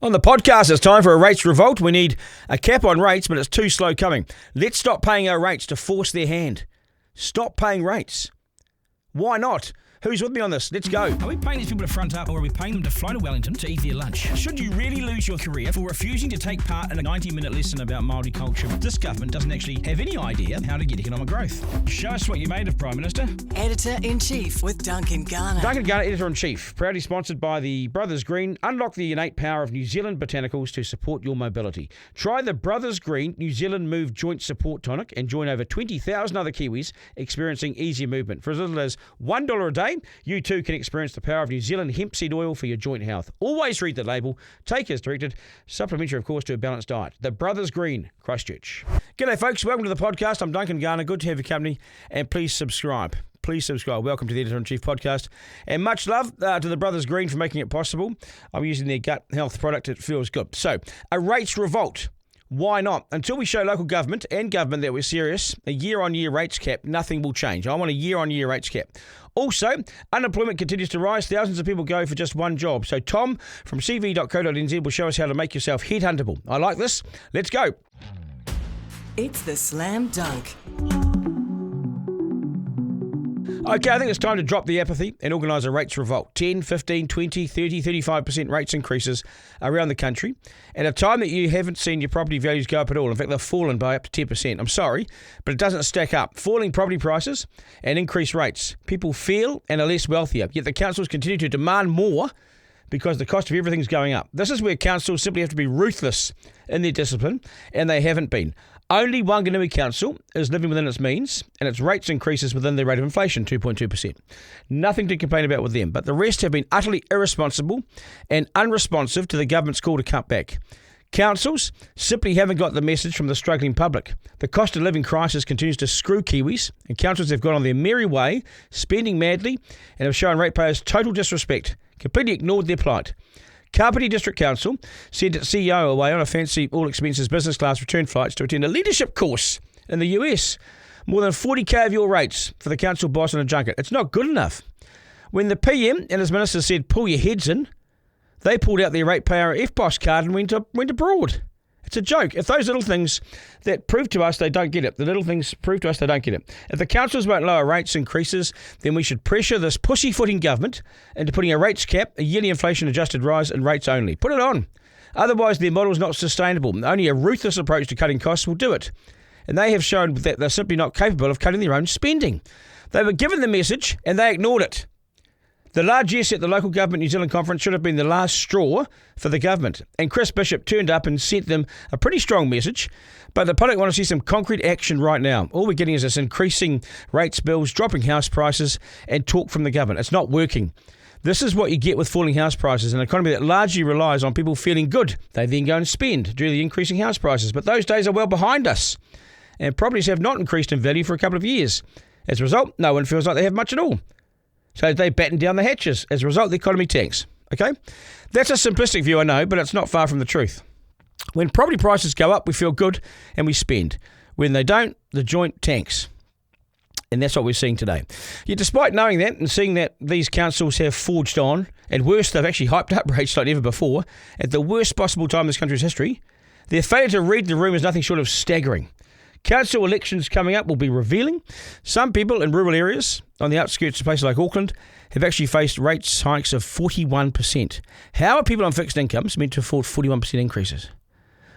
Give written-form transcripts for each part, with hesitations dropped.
On the podcast, it's time for a rates revolt. We need a cap on rates, but it's too slow coming. Let's stop paying our rates to force their hand. Stop paying rates. Why not? Who's with me on this? Let's go. Are we paying these people to front up, or are we paying them to fly to Wellington to eat their lunch? Should you really lose your career for refusing to take part in a 90-minute lesson about Māori culture? This government doesn't actually have any idea how to get economic growth. Show us what you made of, Prime Minister. Editor-in-Chief with Duncan Garner. Duncan Garner, Editor-in-Chief, proudly sponsored by the Brothers Green. Unlock the innate power of New Zealand botanicals to support your mobility. Try the Brothers Green New Zealand Move Joint Support Tonic and join over 20,000 other Kiwis experiencing easier movement. For as little as $1 a day, you too can experience the power of New Zealand hemp seed oil for your joint health. Always read the label. Take as directed. Supplementary, of course, to a balanced diet. The Brothers Green, Christchurch. G'day, folks. Welcome to the podcast. I'm Duncan Garner. Good to have your company. And please subscribe. Please subscribe. Welcome to the Editor-in-Chief podcast. And much love to the Brothers Green for making it possible. I'm using their gut health product. It feels good. So, a rates revolt. Why not? Until we show local government and government that we're serious, a year-on-year rates cap, nothing will change. I want a year-on-year rates cap. Also, unemployment continues to rise. Thousands of people go for just one job. So Tom from cv.co.nz will show us how to make yourself headhuntable. I like this. Let's go. It's the Slam Dunk. Okay, I think it's time to drop the apathy and organise a rates revolt. 10, 15, 20, 30, 35% rates increases around the country at a time that you haven't seen your property values go up at all. In fact, they've fallen by up to 10%. I'm sorry, but it doesn't stack up. Falling property prices and increased rates. People feel and are less wealthier, yet the councils continue to demand more because the cost of everything's going up. This is where councils simply have to be ruthless in their discipline, and they haven't been. Only Wanganui Council is living within its means, and its rates increases within the rate of inflation, 2.2%. Nothing to complain about with them, but the rest have been utterly irresponsible and unresponsive to the government's call to cut back. Councils simply haven't got the message from the struggling public. The cost of living crisis continues to screw Kiwis, and councils have gone on their merry way, spending madly, and have shown ratepayers total disrespect, completely ignored their plight. Kapiti District Council sent its CEO away on a fancy all-expenses business class return flights to attend a leadership course in the US. More than 40k of your rates for the council boss on a junket. It's not good enough. When the PM and his ministers said, pull your heads in, they pulled out their ratepayer FBOS card and went abroad. It's a joke. If those little things that prove to us they don't get it, the little things prove to us they don't get it. If the councils won't lower rates increases, then we should pressure this pussyfooting government into putting a rates cap, a yearly inflation-adjusted rise in rates only. Put it on. Otherwise, their model is not sustainable. Only a ruthless approach to cutting costs will do it. And they have shown that they're simply not capable of cutting their own spending. They were given the message and they ignored it. The largesse at the local government New Zealand conference should have been the last straw for the government. And Chris Bishop turned up and sent them a pretty strong message. But the public want to see some concrete action right now. All we're getting is this increasing rates bills, dropping house prices, and talk from the government. It's not working. This is what you get with falling house prices, an economy that largely relies on people feeling good. They then go and spend due to the increasing house prices. But those days are well behind us. And properties have not increased in value for a couple of years. As a result, no one feels like they have much at all. So they batten down the hatches. As a result, the economy tanks. Okay? That's a simplistic view, I know, but it's not far from the truth. When property prices go up, we feel good and we spend. When they don't, the joint tanks. And that's what we're seeing today. Yet despite knowing that and seeing that these councils have forged on, and worse, they've actually hyped up rates like never before, at the worst possible time in this country's history, their failure to read the room is nothing short of staggering. Council elections coming up will be revealing. Some people in rural areas on the outskirts of places like Auckland have actually faced rates hikes of 41%. How are people on fixed incomes meant to afford 41% increases?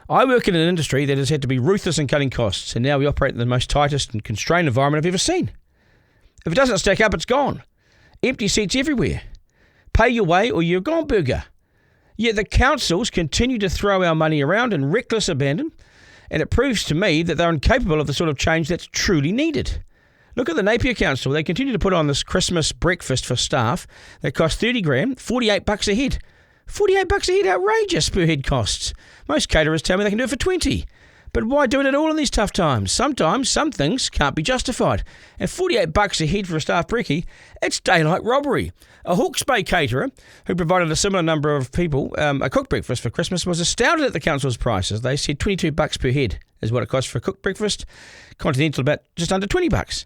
I work in an industry that has had to be ruthless in cutting costs, and now we operate in the most tightest and constrained environment I've ever seen. If it doesn't stack up, it's gone. Empty seats everywhere. Pay your way or you're gone burger. Yet the councils continue to throw our money around in reckless abandon, and it proves to me that they're incapable of the sort of change that's truly needed. Look at the Napier Council. They continue to put on this Christmas breakfast for staff that costs $30,000, $48 a head. $48 a head, outrageous per head costs. Most caterers tell me they can do it for $20. But why do it at all in these tough times? Sometimes some things can't be justified. And $48 a head for a staff brekkie, it's daylight robbery. A Hawke's Bay caterer, who provided a similar number of people a cooked breakfast for Christmas, was astounded at the council's prices. They said $22 per head is what it costs for a cooked breakfast. Continental about just under $20.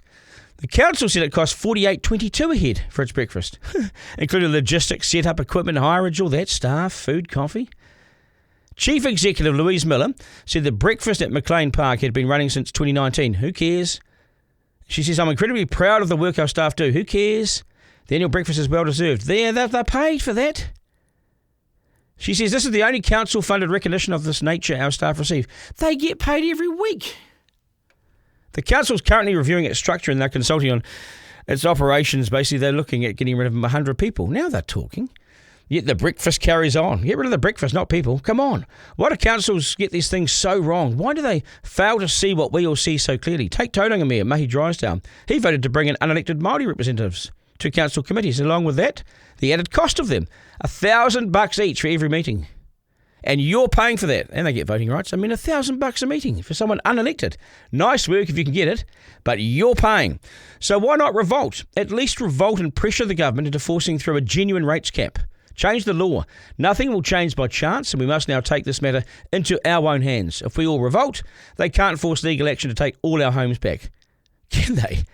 The council said it cost $48.22 a head for its breakfast, including logistics, set-up, equipment, hireage, all that, staff, food, coffee. Chief Executive Louise Miller said the breakfast at McLean Park had been running since 2019. Who cares? She says, I'm incredibly proud of the work our staff do. Who cares? The annual breakfast is well deserved. They're paid for that. She says, this is the only council-funded recognition of this nature our staff receive. They get paid every week. The council's currently reviewing its structure and they're consulting on its operations. Basically, they're looking at getting rid of 100 people. Now they're talking. Yet the breakfast carries on. Get rid of the breakfast, not people. Come on. Why do councils get these things so wrong? Why do they fail to see what we all see so clearly? Take Tauranga Mayor Mahi Drysdale. He voted to bring in unelected Māori representatives to council committees. Along with that, the added cost of them, $1,000 each for every meeting. And you're paying for that. And they get voting rights. I mean, $1,000 a meeting for someone unelected. Nice work if you can get it, but you're paying. So why not revolt? At least revolt and pressure the government into forcing through a genuine rates cap. Change the law. Nothing will change by chance, and we must now take this matter into our own hands. If we all revolt, they can't force legal action to take all our homes back. Can they?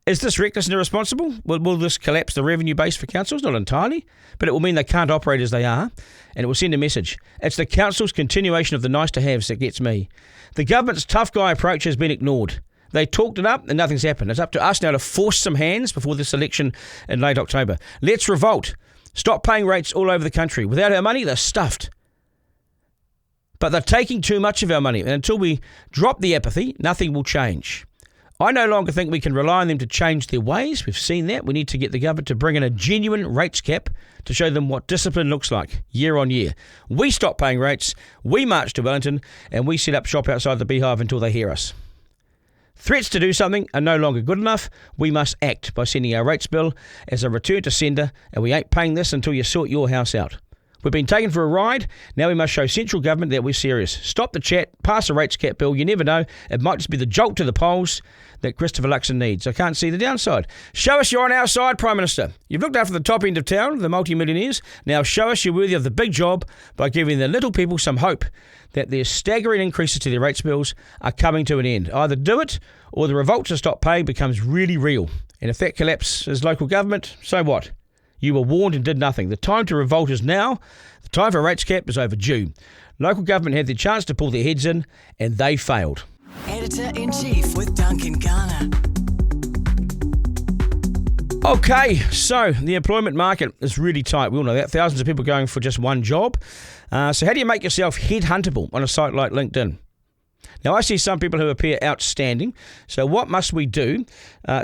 Is this reckless and irresponsible? Will this collapse the revenue base for councils? Not entirely, but it will mean they can't operate as they are, and it will send a message. It's the council's continuation of the nice-to-haves that gets me. The government's tough guy approach has been ignored. They talked it up and nothing's happened. It's up to us now to force some hands before this election in late October. Let's revolt. Stop paying rates all over the country. Without our money, they're stuffed. But they're taking too much of our money. And until we drop the apathy, nothing will change. I no longer think we can rely on them to change their ways. We've seen that. We need to get the government to bring in a genuine rates cap to show them what discipline looks like year on year. We stop paying rates, we march to Wellington, and we set up shop outside the beehive until they hear us. Threats to do something are no longer good enough. We must act by sending our rates bill as a return to sender, and we ain't paying this until you sort your house out. We've been taken for a ride. Now we must show central government that we're serious. Stop the chat. Pass a rates cap bill. You never know. It might just be the jolt to the polls that Christopher Luxon needs. I can't see the downside. Show us you're on our side, Prime Minister. You've looked after the top end of town, the multi-millionaires. Now show us you're worthy of the big job by giving the little people some hope that their staggering increases to their rates bills are coming to an end. Either do it or the revolt to stop pay becomes really real. And if that collapses local government, so what? You were warned and did nothing. The time to revolt is now. The time for a rates cap is overdue. Local government had their chance to pull their heads in, and they failed. Editor-in-Chief with Duncan Garner. Okay, so the employment market is really tight. We all know that. Thousands of people going for just one job. So how do you make yourself headhuntable on a site like LinkedIn? Now, I see some people who appear outstanding. So what must we do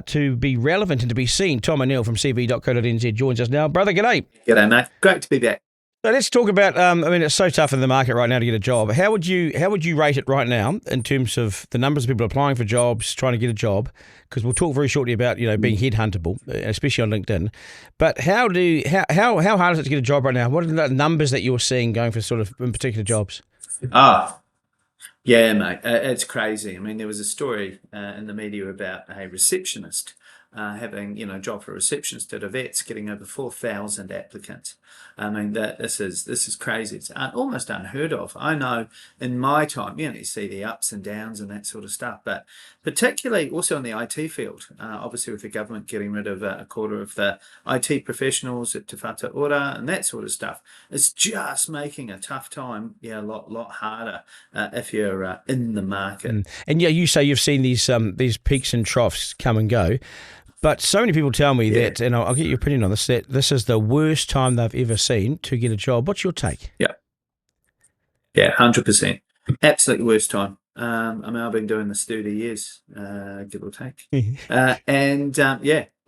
to be relevant and to be seen? Tom O'Neill from cv.co.nz joins us now. Brother, g'day. G'day, mate. Great to be back. So let's talk about, it's so tough in the market right now to get a job. How would you rate it right now in terms of the numbers of people applying for jobs, trying to get a job? Because we'll talk very shortly about, being headhuntable, especially on LinkedIn. But how hard is it to get a job right now? What are the numbers that you're seeing going for sort of in particular jobs? Yeah, mate. It's crazy. I mean, there was a story in the media about a receptionist having, a job for a receptionist at a vet's, getting over 4,000 applicants. I mean, this is crazy. It's almost unheard of. I know in my time, you see the ups and downs and that sort of stuff, but particularly also in the IT field, obviously with the government getting rid of a quarter of the IT professionals at Te Whatu Ora and that sort of stuff, it's just making a tough time, a lot harder if you're in the market. And you say you've seen these peaks and troughs come and go. But so many people tell me that, and I'll get your opinion on this, that this is the worst time they've ever seen to get a job. What's your take? Yeah, 100%. Absolute worst time. I've been doing this 30 years, give or take.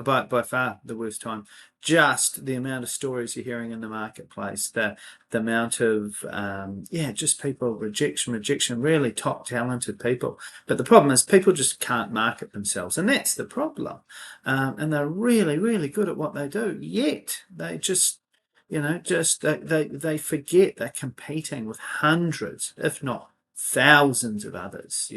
By far the worst time. Just the amount of stories you're hearing in the marketplace, the amount of, just people, rejection, really top talented people. But the problem is people just can't market themselves. And that's the problem. And they're really, really good at what they do. Yet they just, they forget they're competing with hundreds, if not thousands of others,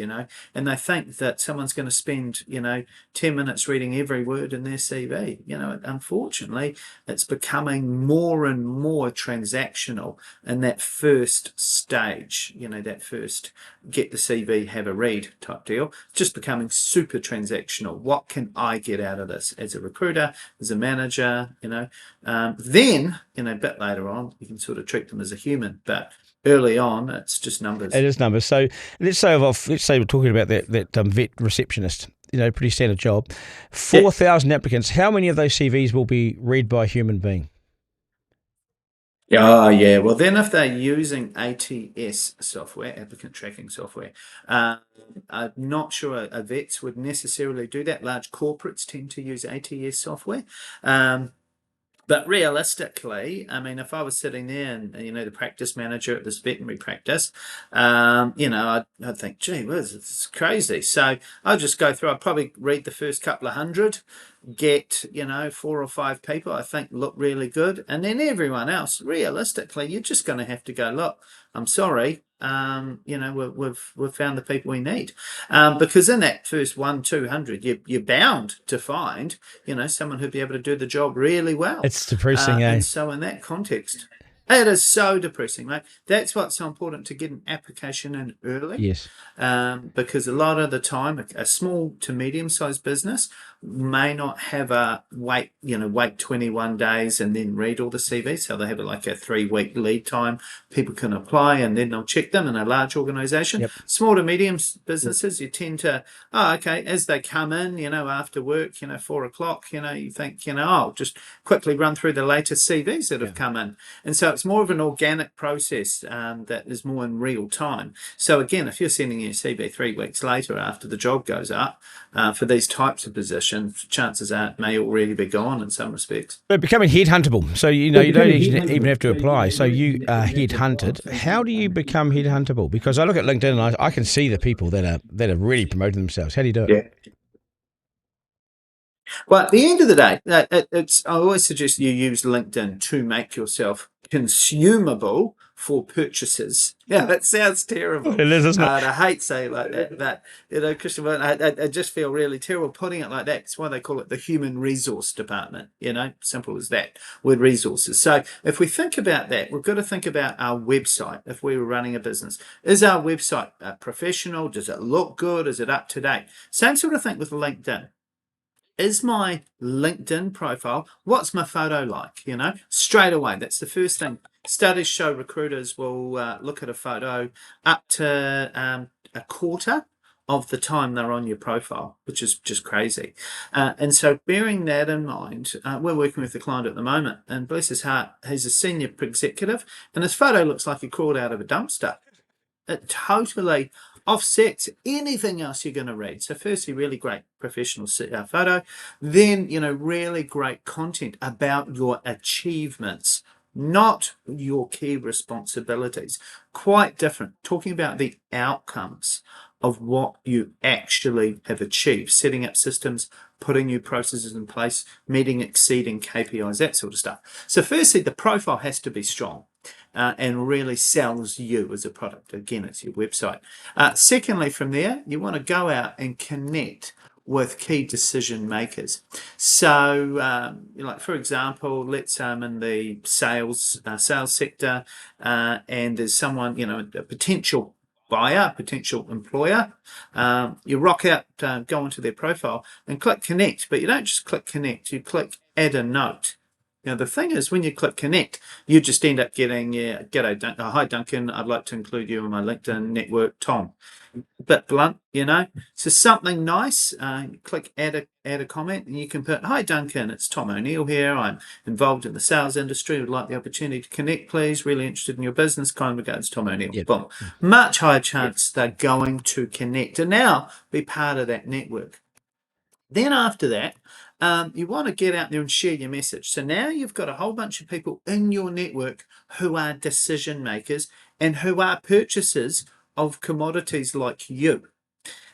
and they think that someone's going to spend, 10 minutes reading every word in their CV. Unfortunately, it's becoming more and more transactional in that first stage, that first get the CV, have a read type deal. It's just becoming super transactional. What can I get out of this as a recruiter, as a manager, then, a bit later on, you can sort of treat them as a human, but early on, it's just numbers. It is numbers. So let's say we're talking about that vet receptionist. Pretty standard job. 4,000 applicants. How many of those CVs will be read by a human being? Oh, yeah. Well, then if they're using ATS software, applicant tracking software, I'm not sure vets would necessarily do that. Large corporates tend to use ATS software. But realistically, I mean, if I was sitting there and, the practice manager at this veterinary practice, I'd think, gee whiz, it's crazy. So I'd just go through, I'd probably read the first couple of hundred, get 4 or 5 people I think look really good, and then everyone else, realistically, you're just going to have to go, look, I'm sorry, we've found the people we need, because in that first 200 you're bound to find someone who'd be able to do the job really well. It's depressing, and so in that context, it is so depressing, mate. That's what's so important, to get an application in early. Yes. Because a lot of the time, a small to medium-sized business may not have a wait 21 days and then read all the CVs. So they have like a 3-week lead time. People can apply and then they'll check them. In a large organisation, Yep. Small to medium businesses, you tend to, as they come in, after work, 4 o'clock, you think, I'll just quickly run through the latest CVs that have come in. And so it's more of an organic process that is more in real time. So again, if you're sending your CV 3 weeks later after the job goes up, for these types of positions, chances are it may already be gone in some respects. But becoming headhuntable, so you don't even have to apply. So you are headhunted. How do you become headhuntable? Because I look at LinkedIn and I can see the people that are really promoting themselves. How do you do it? Yeah. Well, at the end of the day, I always suggest you use LinkedIn to make yourself consumable for purchases. Yeah, that sounds terrible. It is, isn't it? I hate saying like that, but Christian, I just feel really terrible putting it like that. It's why they call it the human resource department. Simple as that. Word resources. So if we think about that, we've got to think about our website. If we were running a business, is our website professional? Does it look good? Is it up to date? Same sort of thing with LinkedIn. Is my LinkedIn profile, what's my photo like? Straight away, that's the first thing. Studies show recruiters will look at a photo up to a quarter of the time they're on your profile, which is just crazy. And so bearing that in mind, we're working with a client at the moment, and bless his heart, he's a senior executive, and his photo looks like he crawled out of a dumpster. It totally offsets anything else you're going to read. So firstly, really great professional photo, then really great content about your achievements, not your key responsibilities. Quite different, talking about the outcomes of what you actually have achieved, setting up systems, putting new processes in place, meeting, exceeding KPIs, that sort of stuff. So firstly, the profile has to be strong. And really sells you as a product. Again, it's your website. Secondly, from there, you want to go out and connect with key decision makers. So, like for example, let's say I'm in the sales sector, and there's someone, a potential buyer, potential employer. You rock out, go into their profile and click connect, but you don't just click connect, you click add a note. Now, the thing is, when you click connect, you just end up getting, g'day, hi Duncan, I'd like to include you in my LinkedIn network, Tom. A bit blunt, So something nice, click add a comment, and you can put, hi Duncan, it's Tom O'Neill here. I'm involved in the sales industry. Would like the opportunity to connect, please. Really interested in your business. Kind regards, Tom O'Neill. Yep. Boom. Much higher chance they're going to connect and now be part of that network. Then after that, you want to get out there and share your message. So now you've got a whole bunch of people in your network who are decision makers and who are purchasers of commodities like you.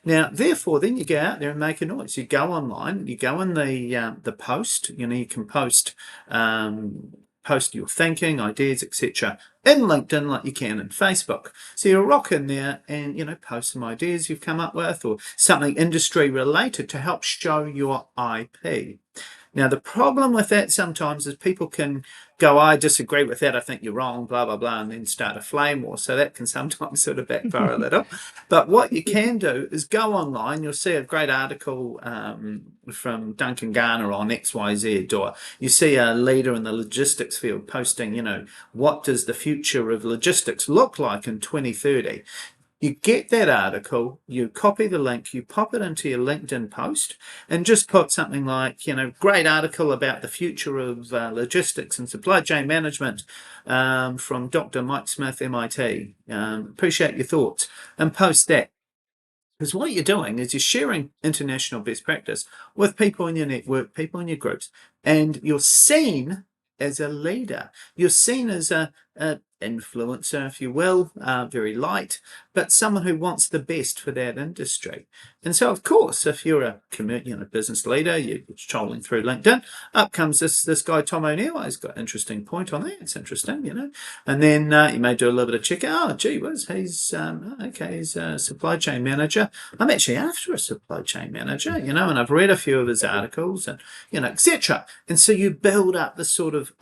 Now, therefore, then you go out there and make a noise. You go online, you go in the post. You can post your thinking, ideas, etc. in LinkedIn like you can in Facebook. So you'll rock in there and, post some ideas you've come up with or something industry related to help show your IP. Now, the problem with that sometimes is people can go, I disagree with that, I think you're wrong, blah, blah, blah, and then start a flame war. So that can sometimes sort of backfire a little. But what you can do is go online. You'll see a great article from Duncan Garner on XYZ, or you see a leader in the logistics field posting, what does the future of logistics look like in 2030? You get that article, you copy the link, you pop it into your LinkedIn post, and just put something like, great article about the future of logistics and supply chain management from Dr. Mike Smith, MIT. Appreciate your thoughts, and post that. Because what you're doing is you're sharing international best practice with people in your network, people in your groups, and you're seen as a leader. You're seen as a influencer, if you will, very light, but someone who wants the best for that industry. And so, of course, if you're a business leader, you're trolling through LinkedIn, up comes this guy, Tom O'Neill. He's got an interesting point on that. It's interesting, And then you may do a little bit of checking. Oh, gee whiz, he's he's a supply chain manager. I'm actually after a supply chain manager, and I've read a few of his articles, and etc. And so you build up this sort of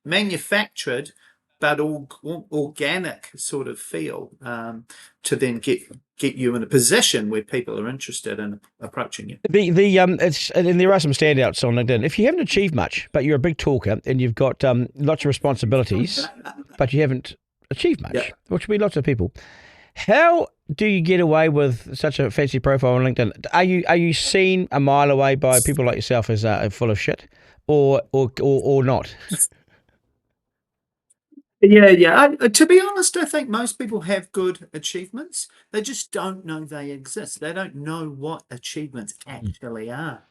manufactured but organic sort of feel to then get you in a position where people are interested in approaching you. And there are some standouts on LinkedIn. If you haven't achieved much, but you're a big talker and you've got lots of responsibilities, but you haven't achieved much, which would be lots of people. How do you get away with such a fancy profile on LinkedIn? Are you seen a mile away by people like yourself as full of shit, or not? Yeah. To be honest, I think most people have good achievements. They just don't know they exist. They don't know what achievements actually are.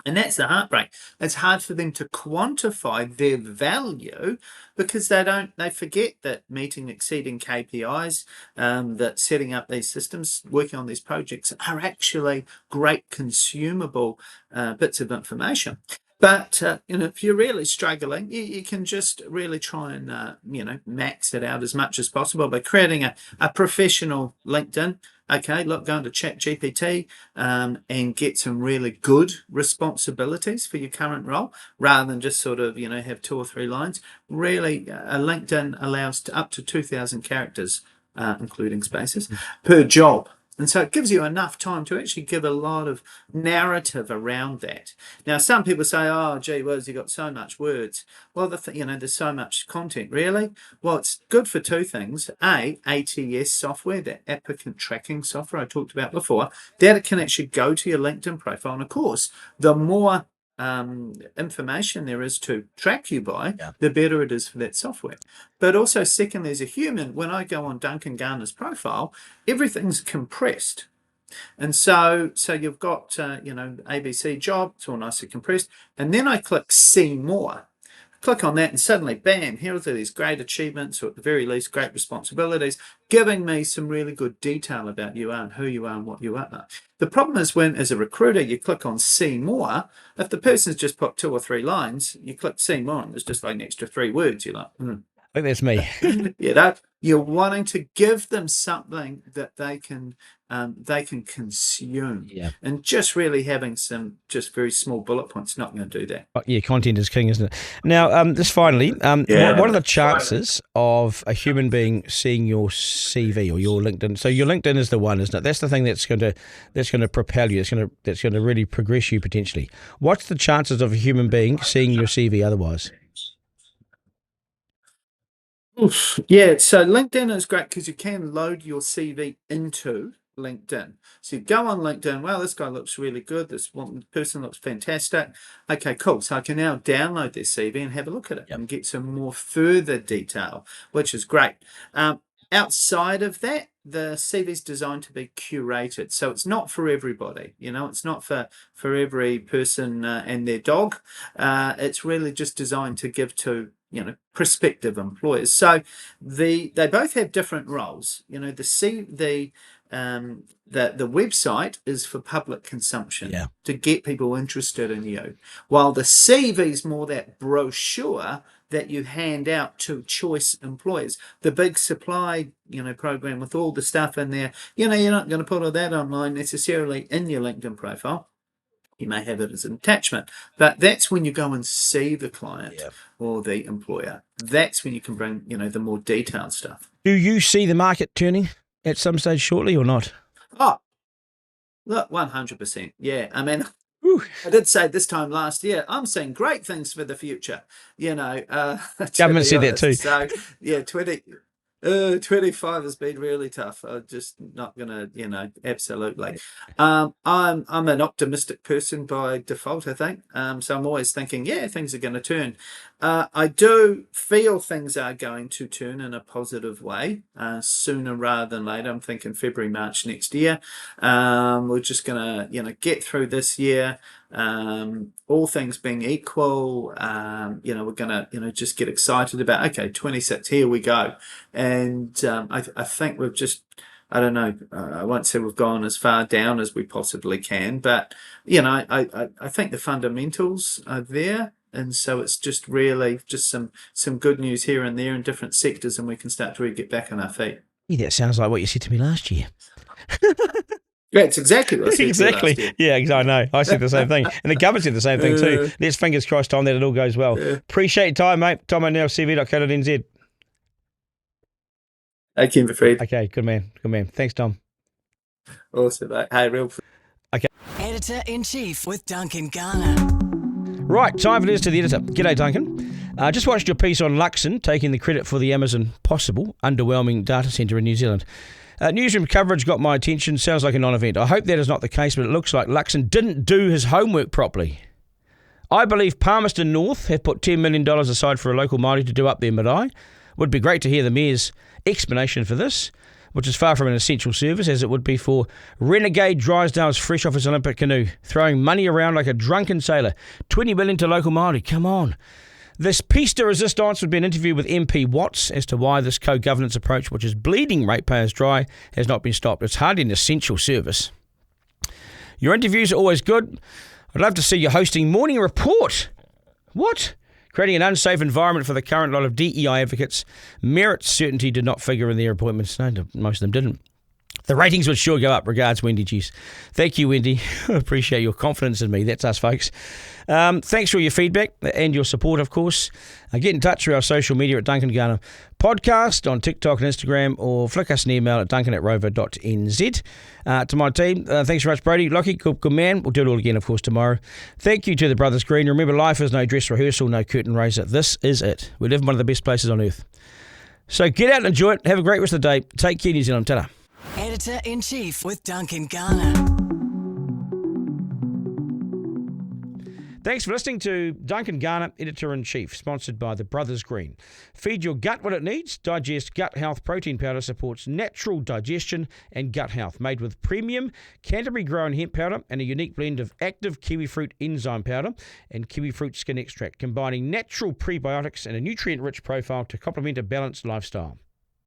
And that's the heartbreak. It's hard for them to quantify their value because they forget that meeting, exceeding KPIs, that setting up these systems, working on these projects are actually great consumable bits of information. But if you're really struggling, you can just really try and max it out as much as possible by creating a professional LinkedIn. Okay, look, go into ChatGPT and get some really good responsibilities for your current role, rather than just sort of have 2 or 3 lines. Really, a LinkedIn allows up to 2,000 characters, including spaces, per job. And so it gives you enough time to actually give a lot of narrative around that. Now, some people say, oh, gee whiz, you've got so much words. Well, there's so much content. Really? Well, it's good for 2 things. ATS software, that applicant tracking software I talked about before, that it can actually go to your LinkedIn profile. And of course, the more information there is to track you by, the better it is for that software. But also, secondly, as a human, when I go on Duncan Garner's profile, everything's compressed. And so you've got ABC job, it's all nicely compressed, and then I click see more. Click on that and suddenly, bam, here are these great achievements, or at the very least great responsibilities, giving me some really good detail about you and who you are and what you are. The problem is when, as a recruiter, you click on see more, if the person's just put 2 or 3 lines, you click see more and there's just like an extra 3 words, you're like, I think that's me. You're wanting to give them something that they can consume. And just really having some just very small bullet points not going to do that. Yeah, content is king, isn't it? Now, just finally, what are the chances of a human being seeing your CV or your LinkedIn? So your LinkedIn is the one, isn't it? That's the thing that's going to propel you. That's going to really progress you potentially. What's the chances of a human being seeing your CV otherwise? Yeah, so LinkedIn is great because you can load your CV into LinkedIn. So you go on LinkedIn, well, this guy looks really good, this person looks fantastic. Okay, cool. So I can now download their CV and have a look at it and get some more further detail, which is great. Outside of that, the CV is designed to be curated. So it's not for everybody, it's not for every person and their dog. It's really just designed to give to prospective employers. So they both have different roles. The website is for public consumption to get people interested in you, while the CV is more that brochure that you hand out to choice employers. The big supply program with all the stuff in there, you're not going to put all that online necessarily in your LinkedIn profile. You may have it as an attachment, but that's when you go and see the client or the employer. That's when you can bring, the more detailed stuff. Do you see the market turning at some stage shortly or not? Oh, look, 100%. Yeah. I mean, Whew. I did say this time last year, I'm seeing great things for the future. Government said that too. So, 25 has been really tough. I'm just not gonna, absolutely. I'm an optimistic person by default, I think. So I'm always thinking, things are going to turn. I do feel things are going to turn in a positive way sooner rather than later. I'm thinking February, March next year. We're just gonna, get through this year. All things being equal, we're gonna, just get excited about, okay, 26, here we go. And I think we've just, I don't know, I won't say we've gone as far down as we possibly can, but, I think the fundamentals are there. And so it's just really just some good news here and there in different sectors, and we can start to really get back on our feet. Yeah, that sounds like what you said to me last year. Yeah, it's exactly what I said exactly. To you last year. Yeah, I know. I said the same thing. And the government said the same thing too. Let's fingers crossed, Tom, that it all goes well. Appreciate your time, mate. tom@cv.co.nz. Hey, Kim Fried. Okay, good man. Good man. Thanks, Tom. Awesome, mate. Hey, real. Okay. Editor-in-Chief with Duncan Garner. Right, time for this to the editor. G'day, Duncan. Just watched your piece on Luxon, taking the credit for the Amazon possible underwhelming data centre in New Zealand. Newsroom coverage got my attention. Sounds like a non-event. I hope that is not the case, but it looks like Luxon didn't do his homework properly. I believe Palmerston North have put $10 million aside for a local Māori to do up their marae. Would be great to hear the Mayor's explanation for this, which is far from an essential service, as it would be for renegade Drysdale's fresh off his Olympic canoe, throwing money around like a drunken sailor. $20 million to local Māori, come on. This piece de resistance would be an interview with MP Watts as to why this co-governance approach, which is bleeding ratepayers dry, has not been stopped. It's hardly an essential service. Your interviews are always good. I'd love to see you hosting Morning Report. What? Creating an unsafe environment for the current lot of DEI advocates. Merit certainty did not figure in their appointments. No, most of them didn't. The ratings would sure go up. Regards, Wendy Geese. Thank you, Wendy. I appreciate your confidence in me. That's us, folks. Thanks for your feedback and your support, of course. Get in touch through our social media at Duncan Garner Podcast on TikTok and Instagram, or flick us an email at duncan@rover.nz. To my team, thanks very much, Brody. Lockie, good man. We'll do it all again, of course, tomorrow. Thank you to the Brothers Green. Remember, life is no dress rehearsal, no curtain raiser. This is it. We live in one of the best places on earth. So get out and enjoy it. Have a great rest of the day. Take care, New Zealand. Ta-da. Editor-in-Chief with Duncan Garner. Thanks for listening to Duncan Garner, Editor-in-Chief, sponsored by the Brothers Green. Feed your gut what it needs. Digest Gut Health Protein Powder supports natural digestion and gut health. Made with premium Canterbury-grown hemp powder and a unique blend of active kiwi fruit enzyme powder and kiwi fruit skin extract, combining natural prebiotics and a nutrient-rich profile to complement a balanced lifestyle.